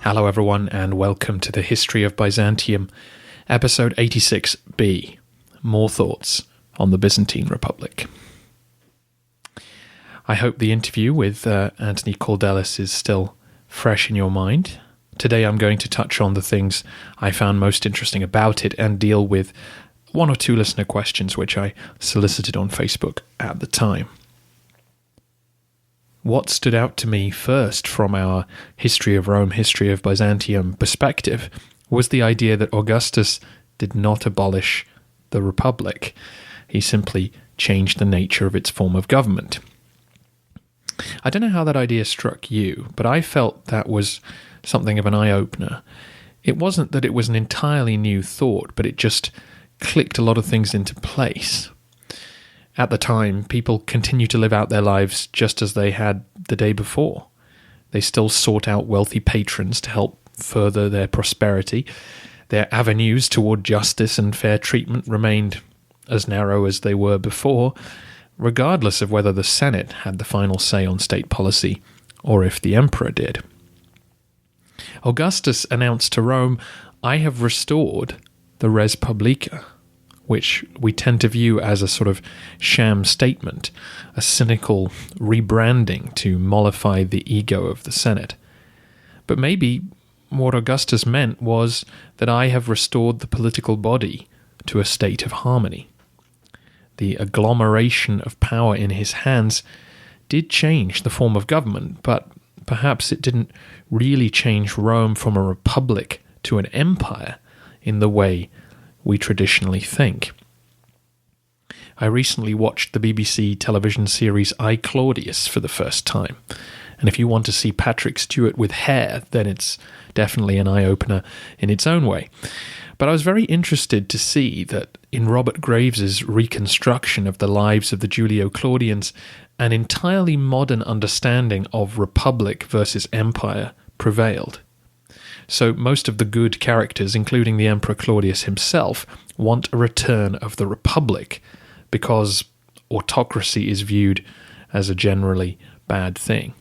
Hello everyone, and welcome to the History of Byzantium, episode 86b, More Thoughts on the Byzantine Republic. I hope the interview with Anthony Kaldellis is still fresh in your mind. Today I'm going to touch on the things I found most interesting about it and deal with one or two listener questions which I solicited on Facebook at the time. What stood out to me first from our History of Rome, History of Byzantium perspective was the idea that Augustus did not abolish the Republic. He simply changed the nature of its form of government. I don't know how that idea struck you, but I felt that was something of an eye-opener. It wasn't that it was an entirely new thought, but it just clicked a lot of things into place. At the time, people continued to live out their lives just as they had the day before. They still sought out wealthy patrons to help further their prosperity. Their avenues toward justice and fair treatment remained as narrow as they were before, regardless of whether the Senate had the final say on state policy or if the emperor did. Augustus announced to Rome, "I have restored the res publica," which we tend to view as a sort of sham statement, a cynical rebranding to mollify the ego of the Senate. But maybe what Augustus meant was that I have restored the political body to a state of harmony. The agglomeration of power in his hands did change the form of government, but perhaps it didn't really change Rome from a republic to an empire in the way we traditionally think. I recently watched the BBC television series I, Claudius for the first time, and if you want to see Patrick Stewart with hair, then it's definitely an eye-opener in its own way. But I was very interested to see that in Robert Graves's reconstruction of the lives of the Julio-Claudians, an entirely modern understanding of republic versus empire prevailed. So most of the good characters, including the Emperor Claudius himself, want a return of the Republic because autocracy is viewed as a generally bad thing.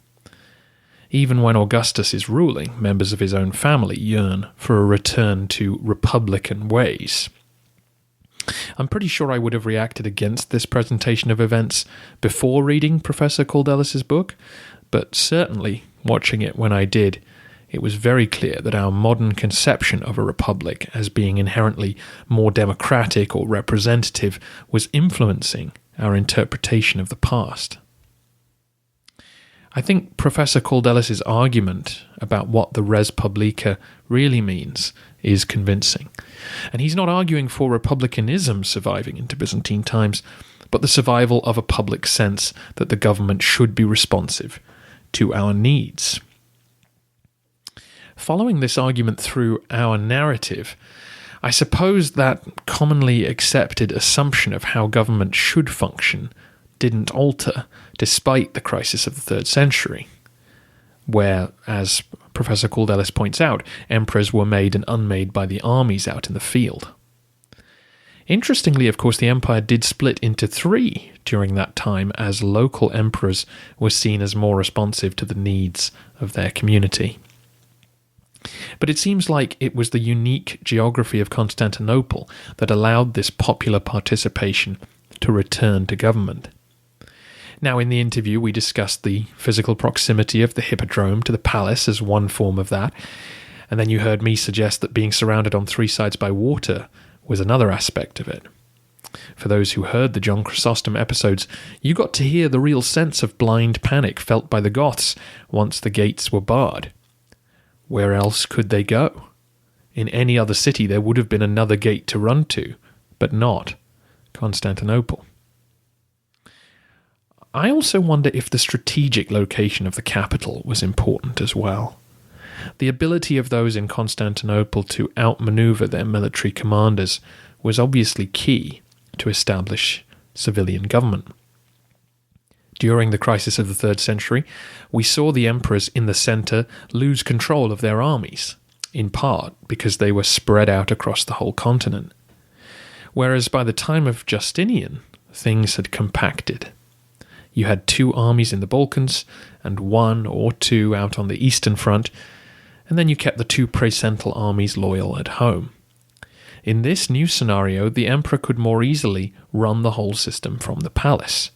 Even when Augustus is ruling, members of his own family yearn for a return to republican ways. I'm pretty sure I would have reacted against this presentation of events before reading Professor Kaldellis' book, but certainly watching it when I did, it was very clear that our modern conception of a republic as being inherently more democratic or representative was influencing our interpretation of the past. I think Professor Kaldellis' argument about what the res publica really means is convincing. And he's not arguing for republicanism surviving into Byzantine times, but the survival of a public sense that the government should be responsive to our needs. Following this argument through our narrative, I suppose that commonly accepted assumption of how government should function didn't alter despite the crisis of the 3rd century, where, as Professor Kaldellis points out, emperors were made and unmade by the armies out in the field. Interestingly, of course, the empire did split into 3 during that time as local emperors were seen as more responsive to the needs of their community. But it seems like it was the unique geography of Constantinople that allowed this popular participation to return to government. Now, in the interview, we discussed the physical proximity of the hippodrome to the palace as one form of that, and then you heard me suggest that being surrounded on 3 sides by water was another aspect of it. For those who heard the John Chrysostom episodes, you got to hear the real sense of blind panic felt by the Goths once the gates were barred. Where else could they go? In any other city there would have been another gate to run to, but not Constantinople. I also wonder if the strategic location of the capital was important as well. The ability of those in Constantinople to outmaneuver their military commanders was obviously key to establish civilian government. During the crisis of the 3rd century, we saw the emperors in the centre lose control of their armies, in part because they were spread out across the whole continent. Whereas by the time of Justinian, things had compacted You had 2 armies in the Balkans and 1 or 2 out on the Eastern Front, and then you kept the 2 praesental armies loyal at home. In this new scenario, the emperor could more easily run the whole system from the palace.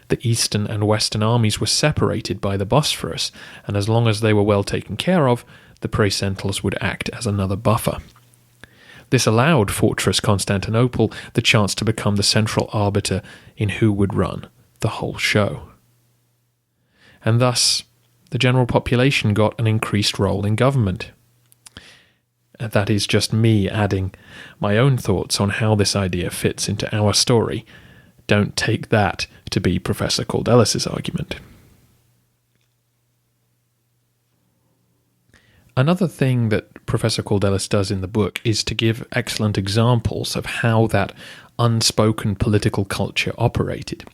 The eastern and western armies were separated by the Bosphorus, and as long as they were well taken care of, the praesentals would act as another buffer. This allowed Fortress Constantinople the chance to become the central arbiter in who would run the whole show. And thus, the general population got an increased role in government. That is just me adding my own thoughts on how this idea fits into our story. Don't take that to be Professor Kaldellis' argument. Another thing that Professor Kaldellis does in the book is to give excellent examples of how that unspoken political culture operated.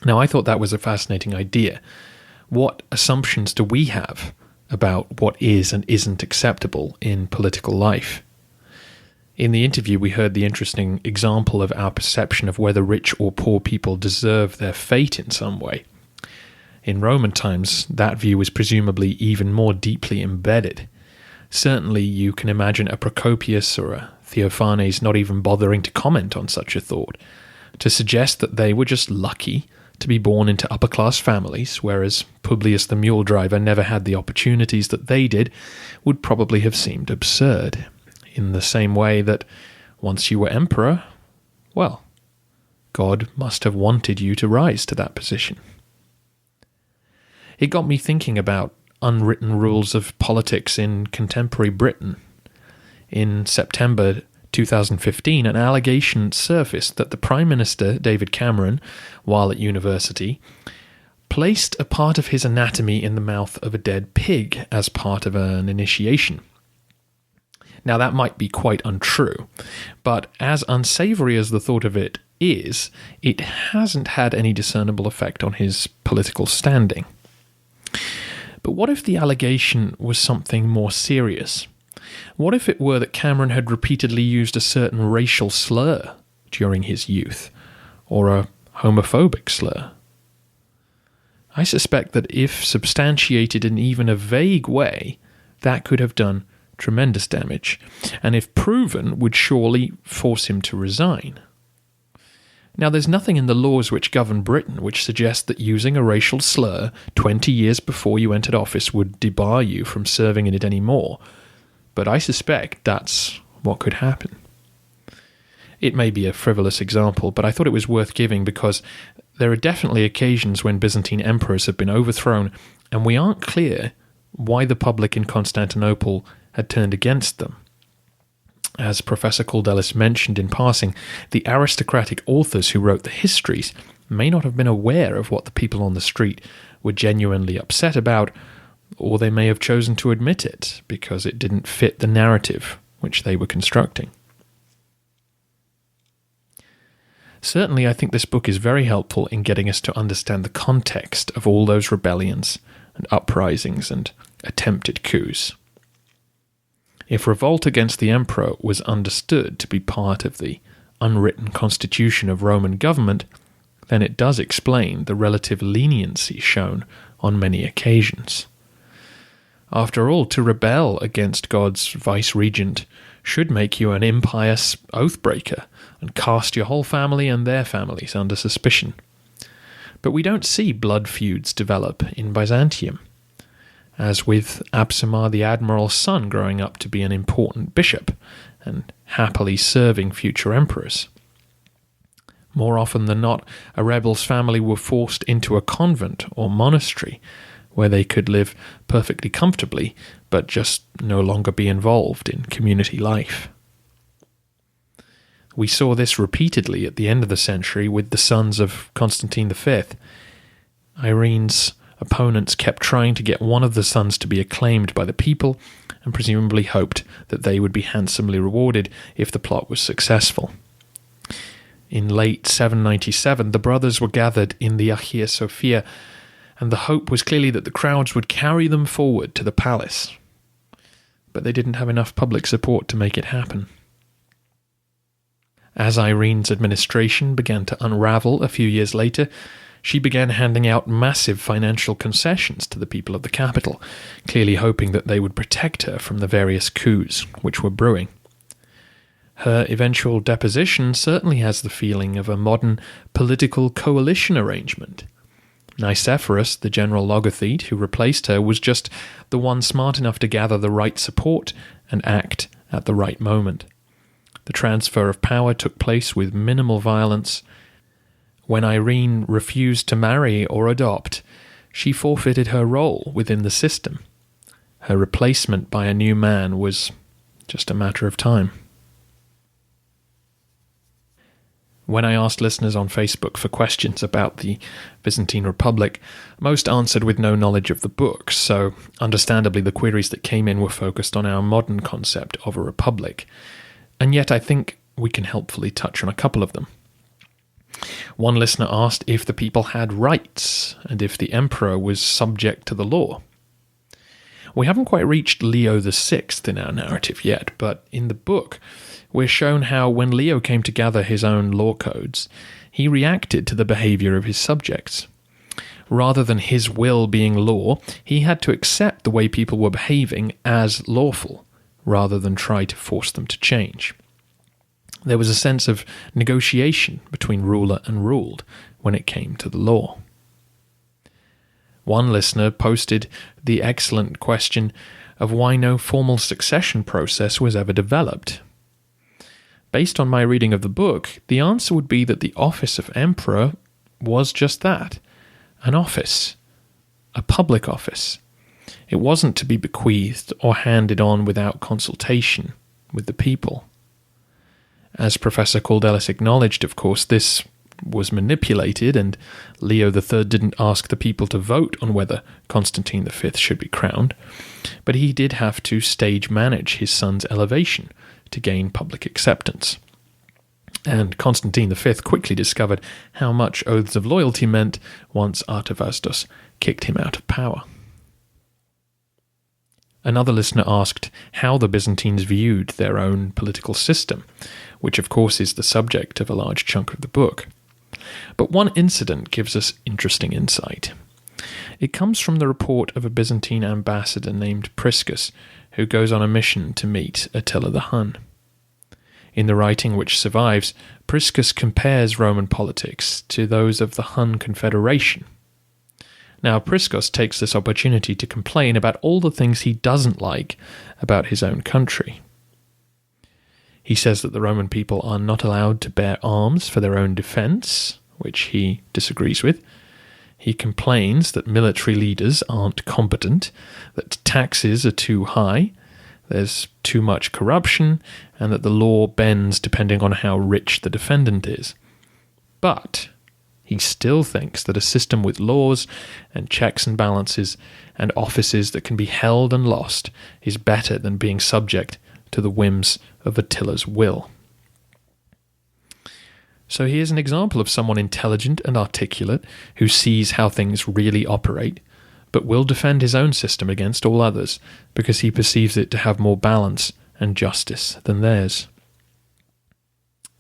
Now, I thought that was a fascinating idea. What assumptions do we have about what is and isn't acceptable in political life? In the interview, we heard the interesting example of our perception of whether rich or poor people deserve their fate in some way. In Roman times, that view was presumably even more deeply embedded. Certainly, you can imagine a Procopius or a Theophanes not even bothering to comment on such a thought, to suggest that they were just lucky to be born into upper-class families, whereas Publius the mule driver never had the opportunities that they did, would probably have seemed absurd. In the same way that once you were emperor, well, God must have wanted you to rise to that position. It got me thinking about unwritten rules of politics in contemporary Britain. In September 2015, an allegation surfaced that the Prime Minister, David Cameron, while at university, placed a part of his anatomy in the mouth of a dead pig as part of an initiation. Now, that might be quite untrue, but as unsavoury as the thought of it is, it hasn't had any discernible effect on his political standing. But what if the allegation was something more serious? What if it were that Cameron had repeatedly used a certain racial slur during his youth, or a homophobic slur? I suspect that if substantiated in even a vague way, that could have done tremendous damage, and if proven, would surely force him to resign. Now, there's nothing in the laws which govern Britain which suggest that using a racial slur 20 years before you entered office would debar you from serving in it anymore, but I suspect that's what could happen. It may be a frivolous example, but I thought it was worth giving because there are definitely occasions when Byzantine emperors have been overthrown, and we aren't clear why the public in Constantinople had turned against them. As Professor Kaldellis mentioned in passing, the aristocratic authors who wrote the histories may not have been aware of what the people on the street were genuinely upset about, or they may have chosen to admit it because it didn't fit the narrative which they were constructing. Certainly, I think this book is very helpful in getting us to understand the context of all those rebellions and uprisings and attempted coups. If revolt against the emperor was understood to be part of the unwritten constitution of Roman government, then it does explain the relative leniency shown on many occasions. After all, to rebel against God's vice-regent should make you an impious oath-breaker and cast your whole family and their families under suspicion. But we don't see blood feuds develop in Byzantium, as with Absamar the admiral's son growing up to be an important bishop and happily serving future emperors. More often than not, a rebel's family were forced into a convent or monastery where they could live perfectly comfortably, but just no longer be involved in community life. We saw this repeatedly at the end of the century with the sons of Constantine V. Irene's opponents kept trying to get one of the sons to be acclaimed by the people, and presumably hoped that they would be handsomely rewarded if the plot was successful. In late 797, the brothers were gathered in the Hagia Sophia, and the hope was clearly that the crowds would carry them forward to the palace. But they didn't have enough public support to make it happen. As Irene's administration began to unravel a few years later, She began handing out massive financial concessions to the people of the capital, clearly hoping that they would protect her from the various coups which were brewing. Her eventual deposition certainly has the feeling of a modern political coalition arrangement. Nicephorus, the general logothete who replaced her, was just the one smart enough to gather the right support and act at the right moment. The transfer of power took place with minimal violence. When Irene refused to marry or adopt, she forfeited her role within the system. Her replacement by a new man was just a matter of time. When I asked listeners on Facebook for questions about the Byzantine Republic, most answered with no knowledge of the book, so understandably the queries that came in were focused on our modern concept of a republic. And yet I think we can helpfully touch on a couple of them. One listener asked if the people had rights, and if the emperor was subject to the law. We haven't quite reached Leo VI in our narrative yet, but in the book we're shown how when Leo came to gather his own law codes, he reacted to the behaviour of his subjects. Rather than his will being law, he had to accept the way people were behaving as lawful, rather than try to force them to change. There was a sense of negotiation between ruler and ruled when it came to the law. One listener posted the excellent question of why no formal succession process was ever developed. Based on my reading of the book, the answer would be that the office of emperor was just that, an office, a public office. It wasn't to be bequeathed or handed on without consultation with the people. As Professor Kaldellis acknowledged, of course, this was manipulated, and Leo III didn't ask the people to vote on whether Constantine V should be crowned, but he did have to stage manage his son's elevation to gain public acceptance. And Constantine V quickly discovered how much oaths of loyalty meant once Artavasdos kicked him out of power. Another listener asked how the Byzantines viewed their own political system, which of course is the subject of a large chunk of the book. But one incident gives us interesting insight. It comes from the report of a Byzantine ambassador named Priscus, who goes on a mission to meet Attila the Hun. In the writing which survives, Priscus compares Roman politics to those of the Hun Confederation. Now, Priscus takes this opportunity to complain about all the things he doesn't like about his own country. He says that the Roman people are not allowed to bear arms for their own defense, which he disagrees with. He complains that military leaders aren't competent, that taxes are too high, there's too much corruption, and that the law bends depending on how rich the defendant is. But he still thinks that a system with laws and checks and balances and offices that can be held and lost is better than being subject to the whims of Attila's will. So here's an example of someone intelligent and articulate who sees how things really operate, but will defend his own system against all others because he perceives it to have more balance and justice than theirs.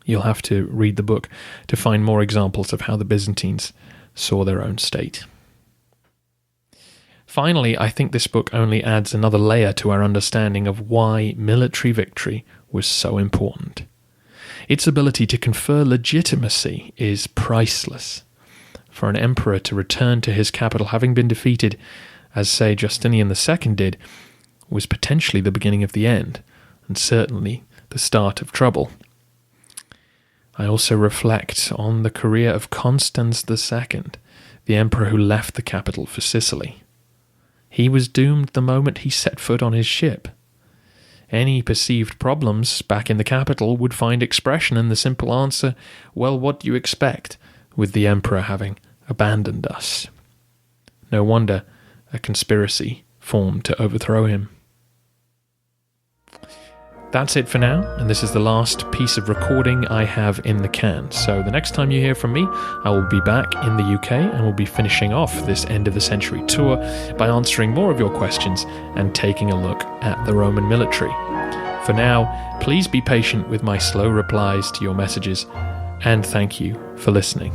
You'll have to read the book to find more examples of how the Byzantines saw their own state. Finally, I think this book only adds another layer to our understanding of why military victory was so important. Its ability to confer legitimacy is priceless. For an emperor to return to his capital having been defeated, as say Justinian II did, was potentially the beginning of the end, and certainly the start of trouble. I also reflect on the career of Constans II, the emperor who left the capital for Sicily. He was doomed the moment he set foot on his ship. Any perceived problems back in the capital would find expression in the simple answer, well, what do you expect, with the emperor having abandoned us? No wonder a conspiracy formed to overthrow him. That's it for now, and this is the last piece of recording I have in the can. So the next time you hear from me, I will be back in the UK and will be finishing off this end of the century tour by answering more of your questions and taking a look at the Roman military. For now, please be patient with my slow replies to your messages, and thank you for listening.